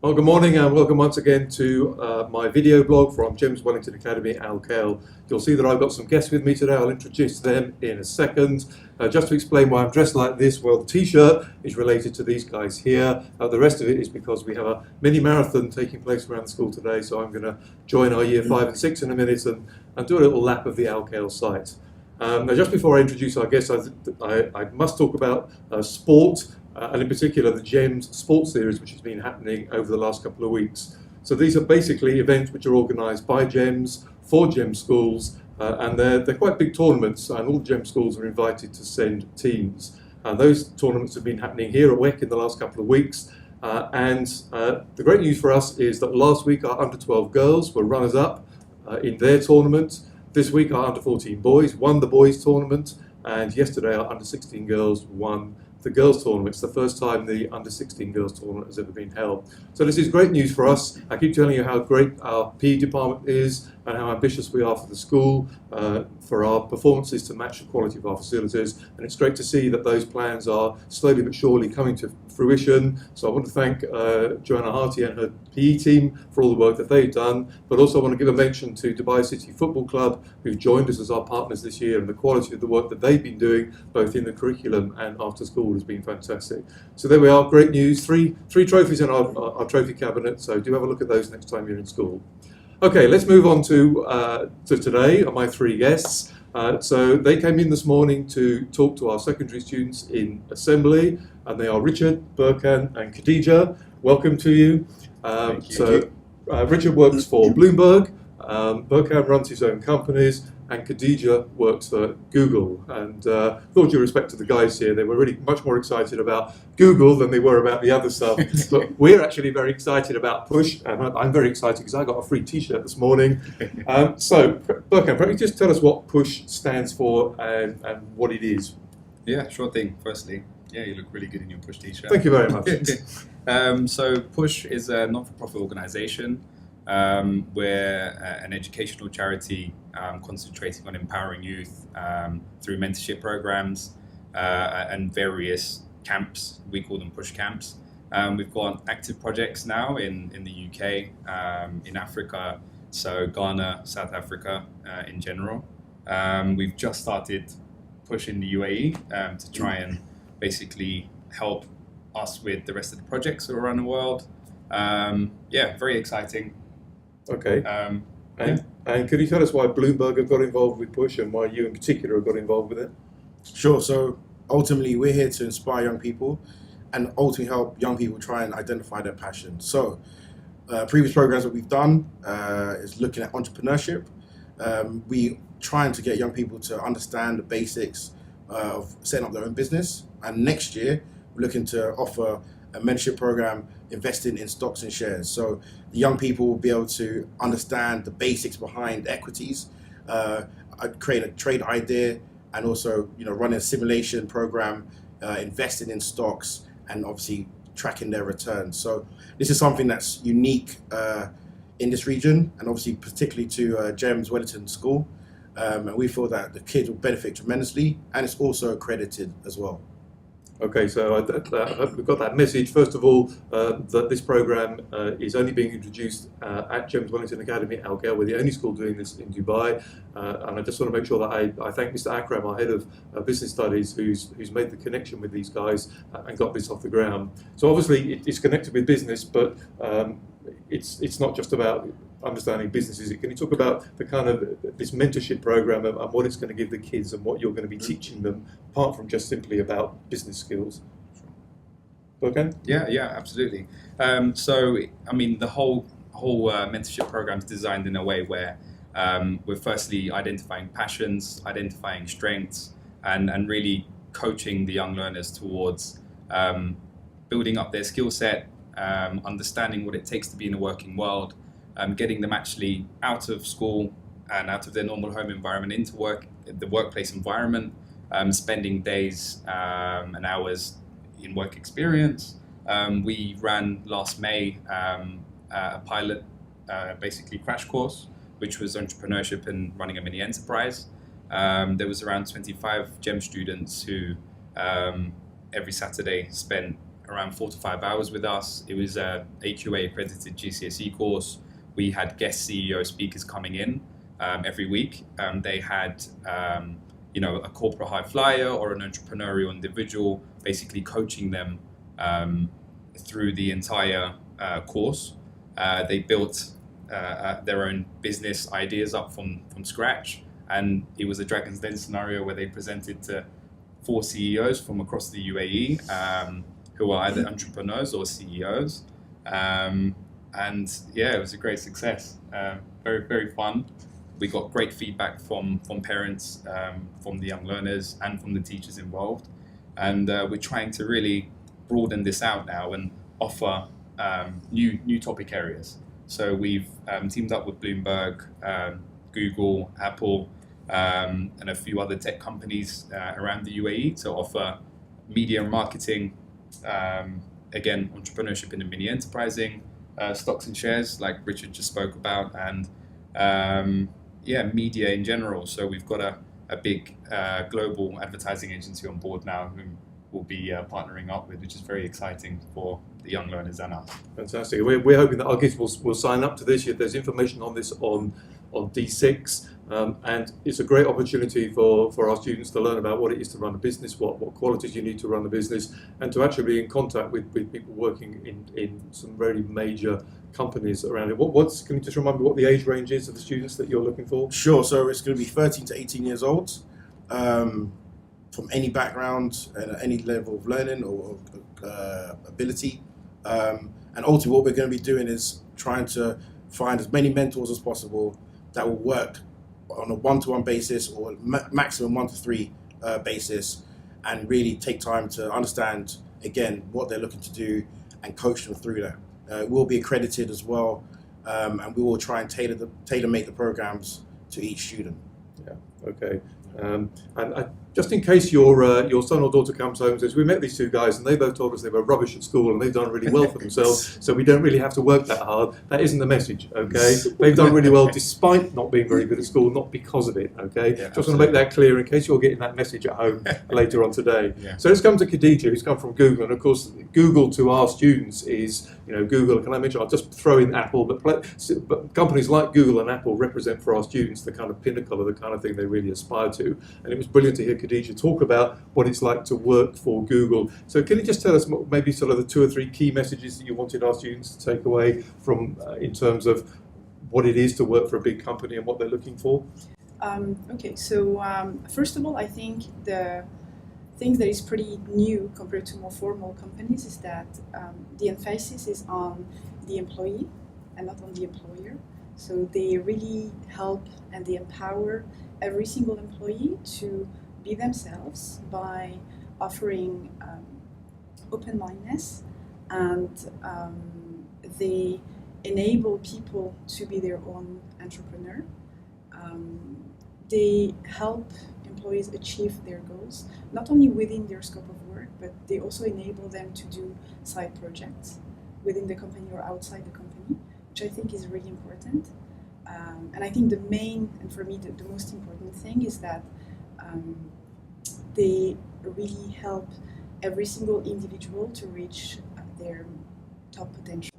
Well, good morning and welcome once again to my video blog from James Wellington Academy, Alkel. You'll see that I've got some guests with me today. I'll introduce them in a second. Just to explain why I'm dressed like this, well, the t-shirt is related to these guys here. The rest of it is because we have a mini marathon taking place around the school today, so I'm going to join our year 5 and 6 in a minute and do a little lap of the Alkel site. Now, just before I introduce our guests, I must talk about sport. And in particular the GEMS Sports Series, which has been happening over the last couple of weeks. So these are basically events which are organised by GEMS for GEMS schools, and they're quite big tournaments, and all the GEMS schools are invited to send teams. And those tournaments have been happening here at WEC in the last couple of weeks. The great news for us is that last week our under-12 girls were runners-up in their tournament. This week our under-14 boys won the boys tournament, and yesterday our under-16 girls won the girls' tournament. It's the first time the under-16 girls' tournament has ever been held. So this is great news for us. I keep telling you how great our PE department is and how ambitious we are for the school, for our performances to match the quality of our facilities. And it's great to see that those plans are slowly but surely coming to fruition. So I want to thank Joanna Harty and her PE team for all the work that they've done, but also I want to give a mention to Dubai City Football Club, who've joined us as our partners this year, and the quality of the work that they've been doing, both in the curriculum and after school, has been fantastic. So there we are, great news. Three trophies in our trophy cabinet, so do have a look at those next time you're in school. Okay, let's move on to today, my three guests. So they came in this morning to talk to our secondary students in assembly, and they are Richard, Burkan and Khadija. Welcome to you. Thank you. Richard works for Blueburger, Burkan runs his own companies, and Khadija works for Google. And with all due respect to the guys here, they were really much more excited about Google than they were about the other stuff. But we're actually very excited about Push, and I'm very excited because I got a free t-shirt this morning. So, Burkan, perhaps just tell us what Push stands for and what it is. Yeah, sure thing. Firstly, yeah, you look really good in your Push t-shirt. Thank you very much. So Push is a non-for-profit organisation. We're an educational charity concentrating on empowering youth through mentorship programs and various camps. We call them Push camps. We've got active projects now in the UK, in Africa, so Ghana, South Africa in general. We've just started Push in the UAE to try and basically help us with the rest of the projects around the world. Yeah, very exciting. Okay. And could you tell us why Blueburger got involved with Push and why you in particular got involved with it? Sure. So ultimately, we're here to inspire young people and ultimately help young people try and identify their passion. So previous programs that we've done is looking at entrepreneurship. We trying to get young people to understand the basics of setting up their own business. And next year, we're looking to offer a mentorship program investing in stocks and shares. So the young people will be able to understand the basics behind equities, create a trade idea, and also running a simulation program, investing in stocks, and obviously tracking their returns. So this is something that's unique in this region, and obviously particularly to GEMS Wellington School. And we feel that the kids will benefit tremendously, and it's also accredited as well. Okay, so we've got that message. First of all, that this program is only being introduced at James Wellington Academy, Alkel. We're the only school doing this in Dubai, and I just want to make sure that I thank Mr. Akram, our head of business studies, who's made the connection with these guys and got this off the ground. So obviously it's connected with business, but it's not just about understanding businesses. Can you talk about the kind of this mentorship program and what it's going to give the kids and what you're going to be teaching them, apart from just simply about business skills? Okay. Yeah, absolutely. So I mean, the whole mentorship program is designed in a way where we're firstly identifying passions, identifying strengths, and really coaching the young learners towards building up their skill set, understanding what it takes to be in a working world. Getting them actually out of school and out of their normal home environment into the workplace environment, spending days and hours in work experience. We ran last May a pilot, basically crash course, which was entrepreneurship and running a mini enterprise. There was around 25 GEM students who every Saturday spent around 4 to 5 hours with us. It was a AQA accredited GCSE course. We had guest CEO speakers coming in every week. They had a corporate high flyer or an entrepreneurial individual, basically coaching them through the entire course. They built their own business ideas up from scratch, and it was a Dragon's Den scenario where they presented to 4 CEOs from across the UAE who are either entrepreneurs or CEOs, and yeah, it was a great success. Very, very fun. We got great feedback from parents, from the young learners, and from the teachers involved, and we're trying to really broaden this out now and offer new topic areas. So we've teamed up with Blueburger, Google, Apple, and a few other tech companies around the UAE to offer media and marketing, again, entrepreneurship in the mini enterprising, stocks and shares like Richard just spoke about, and media in general. So we've got a big global advertising agency on board now who we'll be partnering up with, which is very exciting for the young learners and us. Fantastic. We're hoping that our kids will sign up to this. There's information on this on D6, and it's a great opportunity for our students to learn about what it is to run a business, what qualities you need to run a business, and to actually be in contact with people working in some very major companies around it. Can you just remind me what the age range is of the students that you're looking for? Sure. So it's going to be 13 to 18 years old, from any background and any level of learning or ability. And ultimately what we're going to be doing is trying to find as many mentors as possible that will work on a one-to-one basis or maximum 1 to 3 basis, and really take time to understand, again, what they're looking to do and coach them through that. We'll be accredited as well, and we will try and tailor-make the programs to each student. Yeah, okay. And just in case your son or daughter comes home and says, we met these 2 guys and they both told us they were rubbish at school and they've done really well for themselves, so we don't really have to work that hard. That isn't the message, okay? They've done really well despite not being very good at school, not because of it, okay? Yeah, just want to make that clear in case you're getting that message at home later on today. Yeah. So let's come to Khadija, who's come from Google, and of course Google to our students is, Google, can I mention, I'll just throw in Apple, but companies like Google and Apple represent for our students the kind of pinnacle of the kind of thing they really aspire to. And it was brilliant to hear Khadija talk about what it's like to work for Google. So can you just tell us maybe sort of the 2 or 3 key messages that you wanted our students to take away from in terms of what it is to work for a big company and what they're looking for? Okay, so first of all, I think the thing that is pretty new compared to more formal companies is that the emphasis is on the employee and not on the employer. So they really help and they empower every single employee to be themselves by offering open-mindedness, and they enable people to be their own entrepreneur. They help employees achieve their goals, not only within their scope of work, but they also enable them to do side projects within the company or outside the company, which I think is really important. And I think the main, and for me the most important thing is that they really help every single individual to reach their top potential.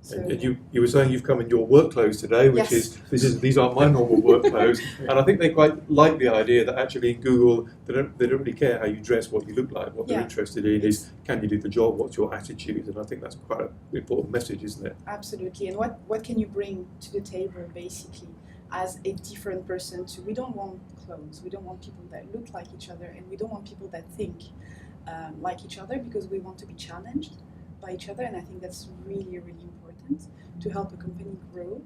So, and you were saying you've come in your work clothes today, which yes. these aren't my normal work clothes, and I think they quite like the idea that actually in Google they don't really care how you dress, what you look like. What they're interested in is, can you do the job? What's your attitude? And I think that's quite an important message, isn't it? Absolutely. And what can you bring to the table basically as a different person too? We don't want clones. We don't want people that look like each other, and we don't want people that think like each other, because we want to be challenged by each other. And I think that's really, really important to help a company grow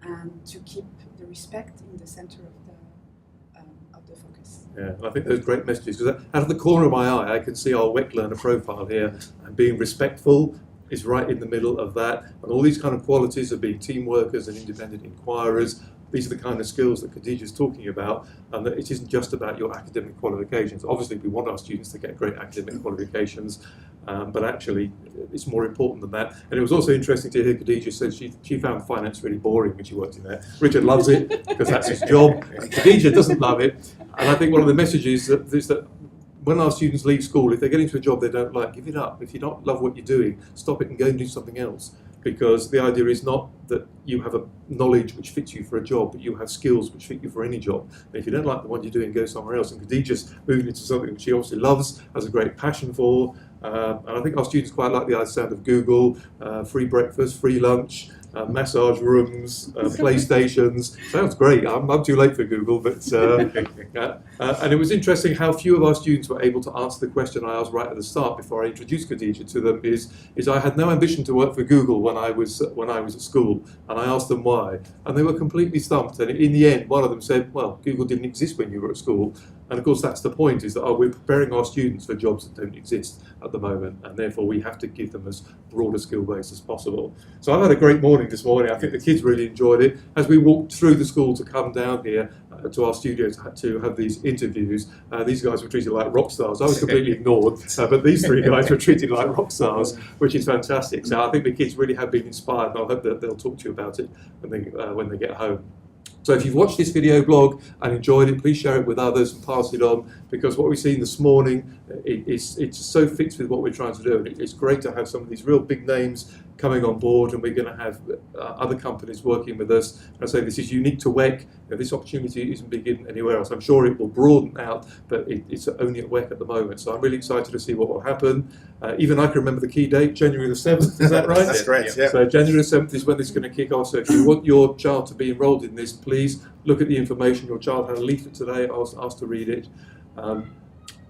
and to keep the respect in the center of the focus. Yeah, I think those are great messages, because out of the corner of my eye I can see our WEC learner profile here, and being respectful is right in the middle of that, and all these kind of qualities of being team workers and independent inquirers. These are the kind of skills that Khadija's talking about, and that it isn't just about your academic qualifications. Obviously, we want our students to get great academic qualifications, but actually, it's more important than that. And it was also interesting to hear Khadija say she found finance really boring when she worked in there. Richard loves it because that's his job. Khadija doesn't love it, and I think one of the messages is that when our students leave school, if they get into a job they don't like, give it up. If you don't love what you're doing, stop it and go and do something else. Because the idea is not that you have a knowledge which fits you for a job, but you have skills which fit you for any job. And if you don't like the one you're doing, go somewhere else. And Khadijah's moving into something which she obviously loves, has a great passion for. And I think our students quite like the sound of Google, free breakfast, free lunch, massage rooms, PlayStations. Sounds great. I'm too late for Google, but and it was interesting how few of our students were able to answer the question I asked right at the start before I introduced Khadijah to them. Is I had no ambition to work for Google when I was at school, and I asked them why, and they were completely stumped. And in the end, one of them said, "Well, Google didn't exist when you were at school." And of course, that's the point, is that we're preparing our students for jobs that don't exist at the moment, and therefore we have to give them as broad a skill base as possible. So I've had a great morning this morning. I think the kids really enjoyed it. As we walked through the school to come down here to our studio to have these interviews, these guys were treated like rock stars. I was completely ignored, but these three guys were treated like rock stars, which is fantastic. So I think the kids really have been inspired, and I hope that they'll talk to you about it when they get home. So if you've watched this video blog and enjoyed it, please share it with others and pass it on, because what we've seen this morning, it so fits with what we're trying to do. And it's great to have some of these real big names coming on board, and we're going to have other companies working with us. And I say this is unique to WEC. This opportunity isn't big anywhere else. I'm sure it will broaden out, but it's only at WEC at the moment. So I'm really excited to see what will happen. Even I can remember the key date, January the 7th, is that right? That's correct, yeah. So January the 7th is when this is going to kick off. So if you want your child to be enrolled in this, please look at the information. Your child had a leaflet today, asked to read it.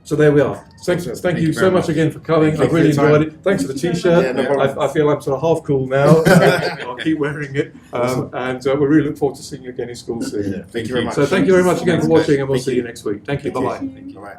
So there we are. Thank you so much again for coming. I've really enjoyed it. Thanks for the t-shirt. Yeah, no problem. I feel I'm sort of half cool now. I'll keep wearing it. And we really look forward to seeing you again in school soon. Thank you very much. So thank you very much again for That's good. watching, and we'll Thank see you. you next week. Thank you. Bye-bye. Thank you. All right.